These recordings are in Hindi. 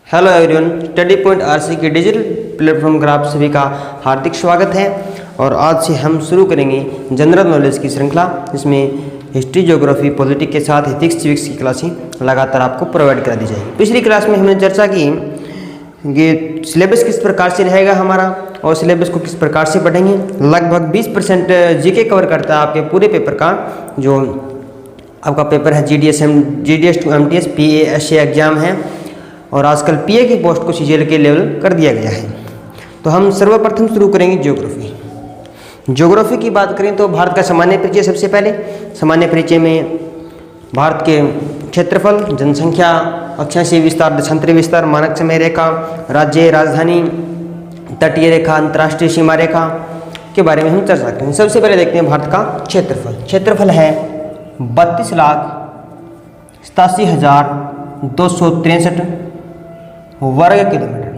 Hello everyone, study point RC के डिजिटल प्लेटफॉर्म पर आप सभी का हार्दिक स्वागत है। और आज से हम शुरू करेंगे जनरल नॉलेज की श्रृंखला, जिसमें हिस्ट्री, ज्योग्राफी, पॉलिटिक्स के साथ एथिक्स, सिविक्स की क्लासें लगातार आपको प्रोवाइड करा दी जाएगी। पिछली क्लास में हमने चर्चा की ये सिलेबस किस प्रकार से रहेगा हमारा और सिलेबस को किस प्रकार से पढ़ेंगे। लगभग 20% जीके कवर करता है आपके पूरे पेपर का। जो आपका पेपर है GDS to MTS PA exam है, और आजकल PA की पोस्ट को CGL के लेवल कर दिया गया है। तो हम सर्वप्रथम शुरू करेंगे ज्योग्राफी। ज्योग्राफी की बात करें तो भारत का सामान्य परिचय। सबसे पहले सामान्य परिचय में भारत के क्षेत्रफल, जनसंख्या, अक्षांशीय विस्तार, देशांतरीय विस्तार, मानक समय रेखा, राज्य, राजधानी, तटीय रेखा, अंतर्राष्ट्रीय सीमा रेखा के बारे में हम चर्चा करेंगे। सबसे पहले देखते हैं भारत का क्षेत्रफल। क्षेत्रफल है 32,87,263 वर्ग किलोमीटर।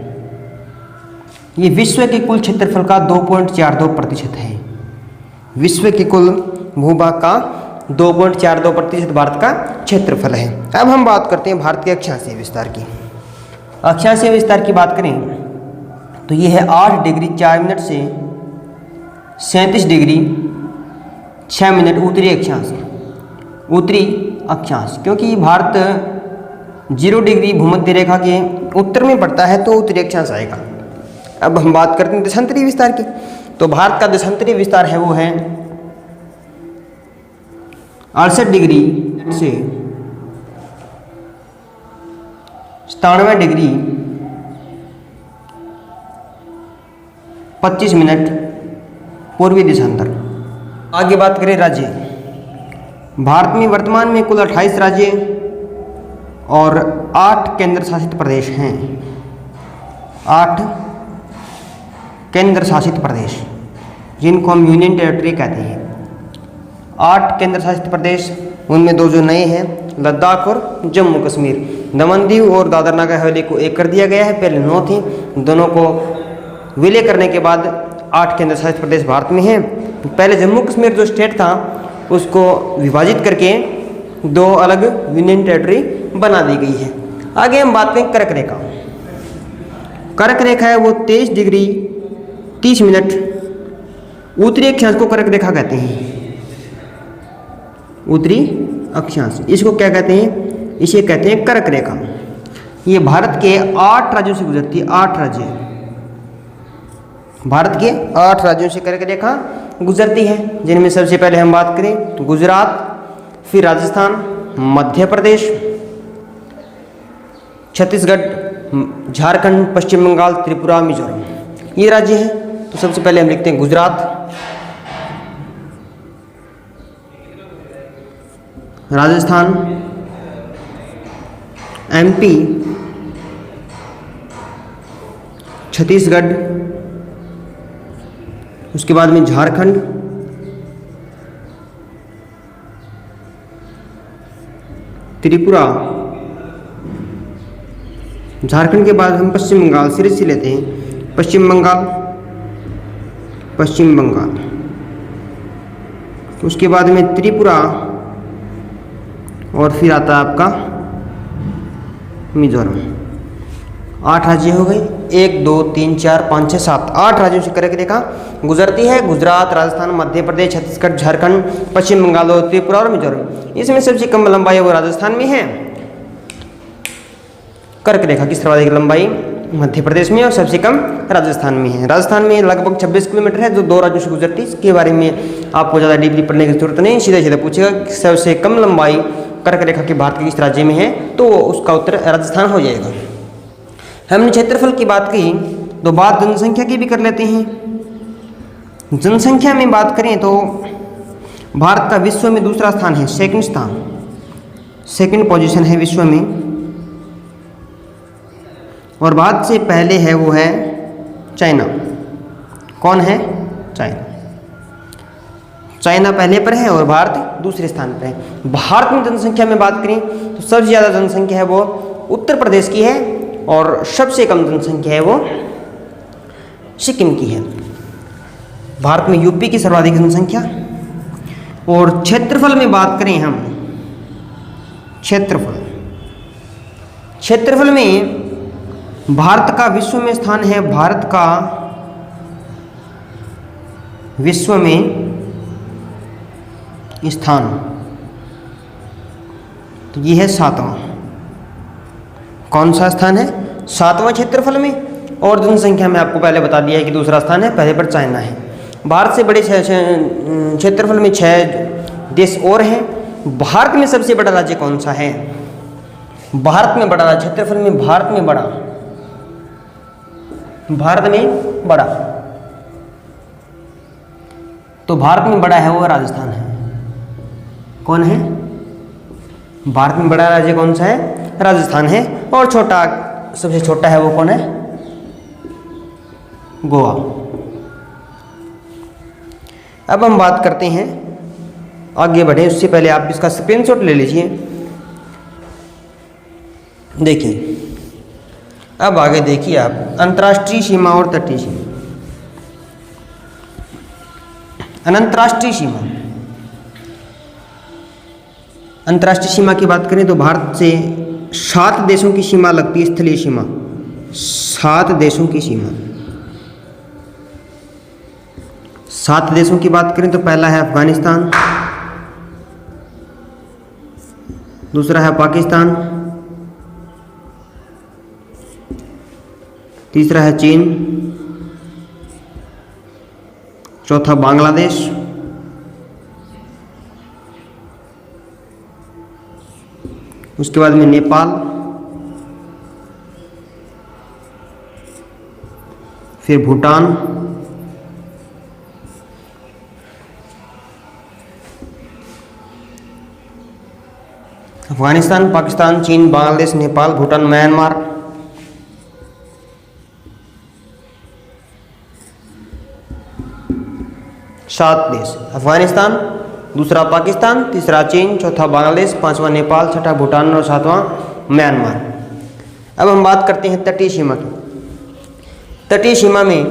ये विश्व के कुल क्षेत्रफल का 2.42% है। विश्व के कुल भूभाग का 2.42% भारत का क्षेत्रफल है। अब हम बात करते हैं भारत के अक्षांशीय विस्तार की। अक्षांशीय विस्तार की बात करें तो ये है 8 डिग्री 4 मिनट से 37 डिग्री 6 मिनट उत्तरी अक्षांश। उत्तरी अक्षांश क्योंकि भारत 0 डिग्री भूमध्य रेखा के उत्तर में पड़ता है तो उत्तरी अक्षांश आएगा। अब हम बात करते हैं देशांतरीय विस्तार की। तो भारत का देशांतरीय विस्तार है वो है 68 डिग्री से 97 डिग्री 25 मिनट पूर्वी देशांतर। आगे बात करें राज्य। भारत में वर्तमान में कुल 28 राज्य और 8 केंद्र शासित प्रदेश हैं। 8 केंद्र शासित प्रदेश जिनको हम यूनियन टेरिटरी कहते हैं। 8 केंद्र शासित प्रदेश, उनमें 2 जो नए हैं, लद्दाख और जम्मू कश्मीर। दमन दीव और दादर नगर हवेली को एक कर दिया गया है, पहले 9 थे। दोनों को विलय करने के बाद 8 केंद्र शासित प्रदेश भारत में हैं। पहले जम्मू कश्मीर जो स्टेट था उसको विभाजित करके 2 अलग यूनियन टेरिटरी बना दी गई है। आगे हम बात करें कर्क रेखा। कर्क रेखा है वो 23 डिग्री 30 मिनट उत्तरी अक्षांश को कर्क रेखा कहते हैं। उत्तरी अक्षांश इसको क्या कहते हैं? इसे कहते हैं कर्क रेखा। ये भारत के 8 राज्यों से गुजरती है। 8 राज्य, भारत के 8 राज्यों से कर्क रेखा गुजरती है, जिनमें सबसे पहले हम बात करें तो गुजरात, फिर राजस्थान, मध्य प्रदेश, छत्तीसगढ़, झारखंड, पश्चिम बंगाल, त्रिपुरा, मिजोरम, ये राज्य हैं। तो सबसे पहले हम लिखते हैं गुजरात, राजस्थान, MP, छत्तीसगढ़, उसके बाद में झारखंड, त्रिपुरा। झारखंड के बाद हम पश्चिम बंगाल सिरे से लेते हैं। पश्चिम बंगाल, पश्चिम बंगाल, उसके बाद में त्रिपुरा, और फिर आता है आपका मिजोरम। 8 राज्य हो गए। 1 2 3 4 5 6 7 8 राज्यों से कर्क रेखा गुजरती है। गुजरात, राजस्थान, मध्य प्रदेश, छत्तीसगढ़, झारखंड, पश्चिम बंगाल और त्रिपुरा और मिजोरम। इसमें सबसे कम लंबाई वो राजस्थान में है। कर्क रेखा की सर्वाधिक लंबाई मध्य प्रदेश में और सबसे कम राजस्थान में है। राजस्थान में लगभग 26 किलोमीटर है, जो 2 राज्यों से गुजरती है। इसके बारे में आपको ज़्यादा डीपली पढ़ने की जरूरत नहीं, सीधा सीधा पूछेगा सबसे कम लंबाई कर्क रेखा की भारत के किस राज्य में है, तो उसका उत्तर राजस्थान हो जाएगा। हमने क्षेत्रफल की बात की, तो बात जनसंख्या की भी कर लेते हैं। जनसंख्या में बात करें तो भारत का विश्व में दूसरा स्थान है, सेकंड स्थान, सेकंड पोजीशन है विश्व में। और भारत से पहले है वो है चाइना। कौन है? चाइना। चाइना पहले पर है और भारत दूसरे स्थान पर है। भारत में जनसंख्या में बात करें तो सबसे ज़्यादा जनसंख्या है वो उत्तर प्रदेश की है, और सबसे कम जनसंख्या है वो सिक्किम की है। भारत में यूपी की सर्वाधिक जनसंख्या। और क्षेत्रफल में बात करें हम, क्षेत्रफल में भारत का विश्व में स्थान है, भारत का विश्व में स्थान, तो ये है 7वां। कौन सा स्थान है? 7वां क्षेत्रफल में। और जनसंख्या में आपको पहले बता दिया है कि दूसरा स्थान है, पहले पर चाइना है। भारत से बड़े क्षेत्रफल में 6 देश और हैं। भारत में सबसे बड़ा राज्य कौन सा है? भारत में बड़ा राज्य, क्षेत्रफल में भारत में बड़ा, भारत में बड़ा, तो भारत में बड़ा है वो राजस्थान है। कौन है? भारत में बड़ा राज्य कौन सा है? राजस्थान है। और छोटा, सबसे छोटा है वो कौन है? गोवा। अब हम बात करते हैं, आगे बढ़े उससे पहले आप इसका स्क्रीनशॉट ले लीजिए। देखिए, अब आगे देखिए आप, अंतर्राष्ट्रीय सीमा और तटीय सीमा। अंतर्राष्ट्रीय सीमा, अंतर्राष्ट्रीय सीमा की बात करें तो भारत से 7 देशों की सीमा लगती है, स्थलीय सीमा। 7 देशों की सीमा, 7 देशों की बात करें तो पहला है अफगानिस्तान, दूसरा है पाकिस्तान, तीसरा है चीन, चौथा बांग्लादेश, उसके बाद में नेपाल, फिर भूटान, अफगानिस्तान, पाकिस्तान, चीन, बांग्लादेश, नेपाल, भूटान, म्यांमार। सात देश, अफगानिस्तान, दूसरा पाकिस्तान, तीसरा चीन, चौथा बांग्लादेश, पांचवां नेपाल, छठा भूटान और सातवां म्यांमार। अब हम बात करते हैं तटीय सीमा की। तटीय सीमा में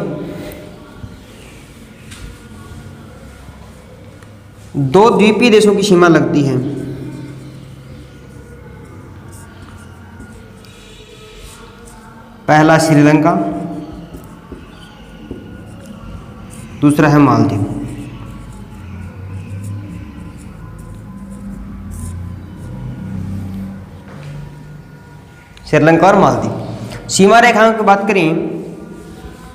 2 द्वीपीय देशों की सीमा लगती है। पहला श्रीलंका, दूसरा है मालदीव। श्रीलंका और मालदीव। सीमा रेखाओं की बात करें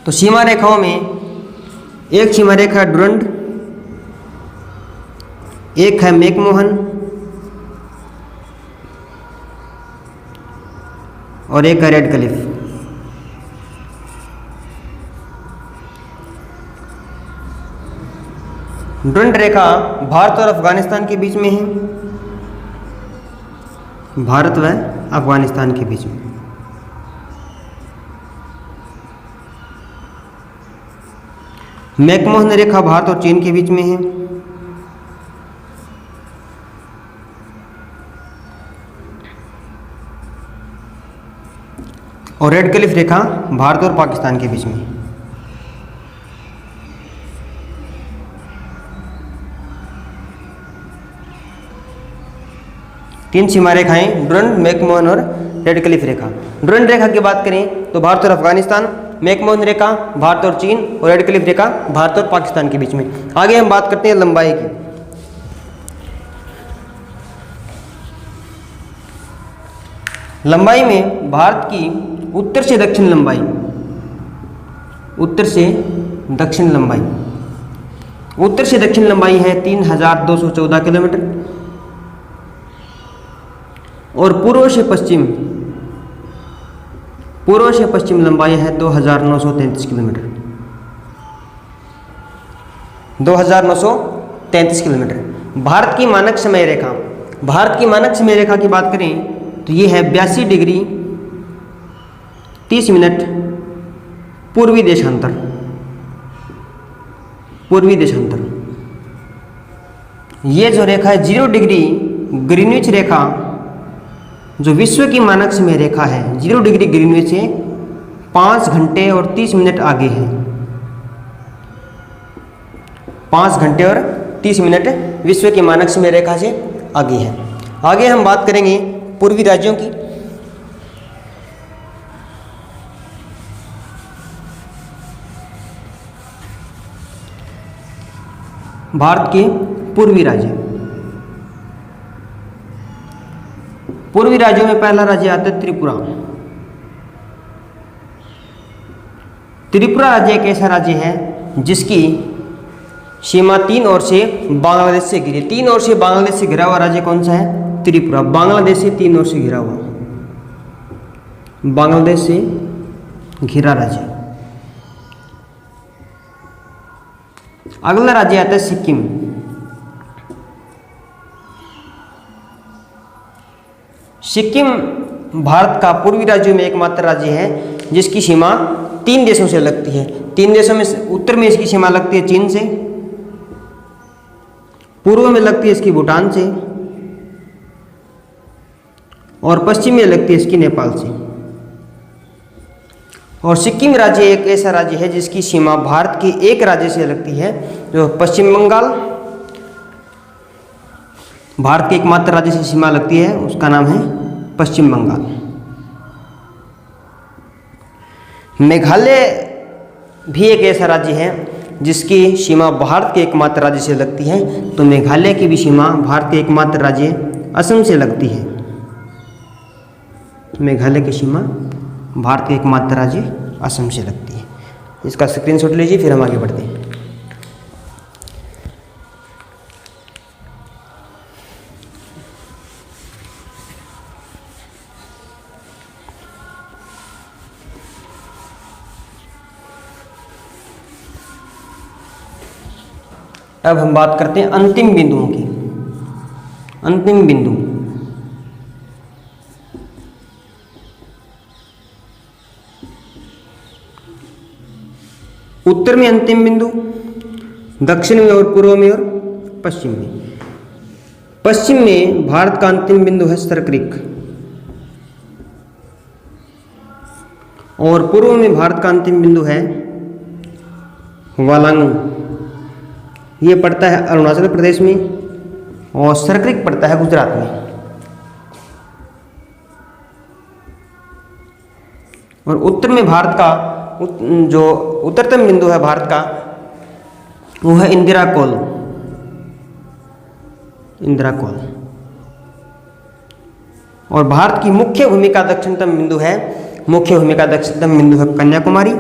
तो सीमा रेखाओं में एक सीमा रेखा डुरंड, एक है मैकमोहन और एक है रेड क्लिफ। डुरंड रेखा भारत और अफगानिस्तान के बीच में है, भारत व अफगानिस्तान के बीच में। मैकमोहन रेखा भारत और चीन के बीच में है। और रेड क्लिफ रेखा भारत और पाकिस्तान के बीच में है। तीन सीमा रेखाएं डुरंड, मैकमोहन और रेड क्लिफ रेखा। डुरंड रेखा की बात करें तो भारत और अफगानिस्तान, मैकमोहन रेखा भारत और चीन और रेड क्लिफ रेखा भारत और पाकिस्तान के बीच में। आगे हम बात करते हैं लंबाई की। लंबाई में भारत की उत्तर से दक्षिण लंबाई, उत्तर से दक्षिण लंबाई, उत्तर से दक्षिण लंबाई है 3214 किलोमीटर और पूर्व से पश्चिम लंबाई है 2933 किलोमीटर, 2933 किलोमीटर। भारत की मानक समय रेखा, भारत की मानक समय रेखा की बात करें तो ये है 82 डिग्री 30 मिनट पूर्वी देशांतर, पूर्वी देशांतर। ये जो रेखा है 0 डिग्री ग्रीनविच रेखा, जो विश्व की मानक समय रेखा है 0 डिग्री ग्रीनविच से 5 घंटे और 30 मिनट आगे है, 5 घंटे और 30 मिनट विश्व की मानक समय रेखा से आगे है। आगे हम बात करेंगे पूर्वी राज्यों की। भारत के पूर्वी राज्य। पूर्वी राज्यों में पहला राज्य आता है त्रिपुरा। त्रिपुरा राज्य एक ऐसा राज्य है जिसकी सीमा 3 ओर से बांग्लादेश से घिरी। 3 ओर से बांग्लादेश से घिरा हुआ राज्य कौन सा है? त्रिपुरा। बांग्लादेश से 3 ओर से घिरा हुआ, बांग्लादेश से घिरा राज्य। अगला राज्य आता है सिक्किम। सिक्किम भारत का पूर्वी राज्यों में एकमात्र राज्य है जिसकी सीमा 3 देशों से लगती है। 3 देशों में उत्तर में इसकी सीमा लगती है चीन से, पूर्व में लगती है इसकी भूटान से, और पश्चिम में लगती है इसकी नेपाल से। और सिक्किम राज्य एक ऐसा राज्य है जिसकी सीमा भारत के एक राज्य से लगती है जो पश्चिम बंगाल। भारत के एकमात्र राज्य से सीमा लगती है, उसका नाम है पश्चिम बंगाल। मेघालय भी एक ऐसा राज्य है जिसकी सीमा भारत के एकमात्र राज्य से लगती है। तो मेघालय की भी सीमा भारत के एकमात्र राज्य असम से लगती है। मेघालय की सीमा भारत के एकमात्र राज्य असम से लगती है। इसका स्क्रीनशॉट लीजिए, फिर हम आगे बढ़ते हैं। अब हम बात करते हैं अंतिम बिंदुओं की। अंतिम बिंदु, उत्तर में अंतिम बिंदु, दक्षिण में और पूर्व में और पश्चिम में। पश्चिम में भारत का अंतिम बिंदु है सरक्रिक, और पूर्व में भारत का अंतिम बिंदु है वालांगू। ये पड़ता है अरुणाचल प्रदेश में, और सरक्रिक पड़ता है गुजरात में। और उत्तर में भारत का जो उत्तरतम बिंदु है भारत का वो है इंदिरा कोल। इंदिरा कोल। और भारत की मुख्य भूमि का दक्षिणतम बिंदु है, मुख्य भूमि का दक्षिणतम बिंदु है कन्याकुमारी।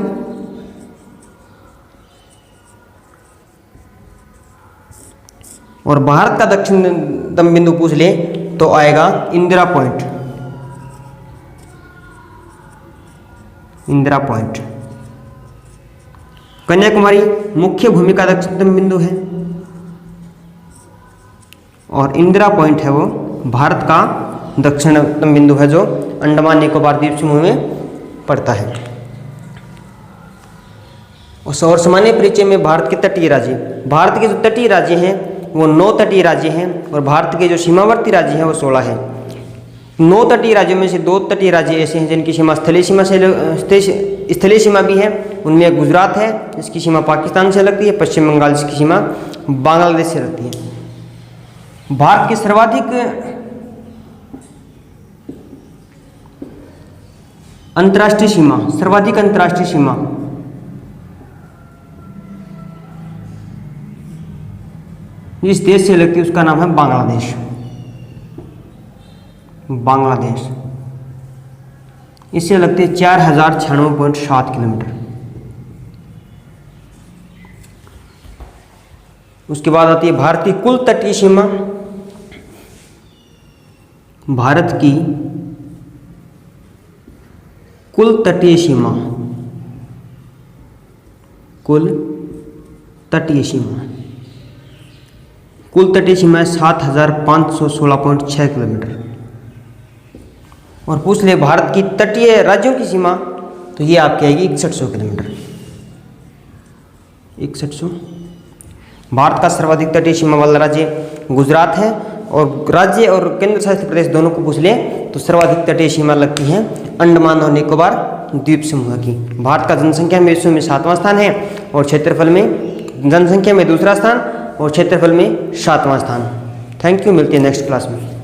और भारत का दक्षिणतम बिंदु पूछ ले तो आएगा इंदिरा पॉइंट। इंदिरा पॉइंट। कन्याकुमारी मुख्य भूमि का दक्षिणतम बिंदु है, और इंदिरा पॉइंट है वो भारत का दक्षिणतम बिंदु है जो अंडमान निकोबार द्वीप समूह में पड़ता है। और सामान्य परिचय में भारत के तटीय राज्य, भारत के जो तटीय राज्य हैं वो 9 तटीय राज्य हैं, और भारत के जो सीमावर्ती राज्य हैं वो 16 हैं। 9 तटीय राज्यों में से 2 तटीय राज्य ऐसे हैं जिनकी सीमा स्थलीय सीमा से स्थलीय सीमा भी है। उनमें गुजरात है, इसकी सीमा पाकिस्तान से लगती है। पश्चिम बंगाल, इसकी सीमा बांग्लादेश से लगती है। भारत की सर्वाधिक अंतर्राष्ट्रीय सीमा, सर्वाधिक अंतर्राष्ट्रीय सीमा जिस देश से लगती है उसका नाम है बांग्लादेश। बांग्लादेश इससे लगती है 4096.7 किलोमीटर। उसके बाद आती है भारत की कुल तटीय सीमा। भारत की कुल तटीय सीमा, कुल तटीय सीमा, कुल तटीय सीमा है 7516.6 किलोमीटर। और पूछ ले भारत की तटीय राज्यों की सीमा तो ये आपकी आएगी 6100 किलोमीटर। 6100। भारत का सर्वाधिक तटीय सीमा वाला राज्य गुजरात है, और राज्य और केंद्र शासित प्रदेश दोनों को पूछ ले तो सर्वाधिक तटीय सीमा लगती है अंडमान और निकोबार द्वीप समूह की। भारत का जनसंख्या में विश्व में 7वां स्थान है, और क्षेत्रफल में जनसंख्या में 2रा स्थान, और क्षेत्रफल में 7वां स्थान। थैंक यू, मिलते हैं नेक्स्ट क्लास में।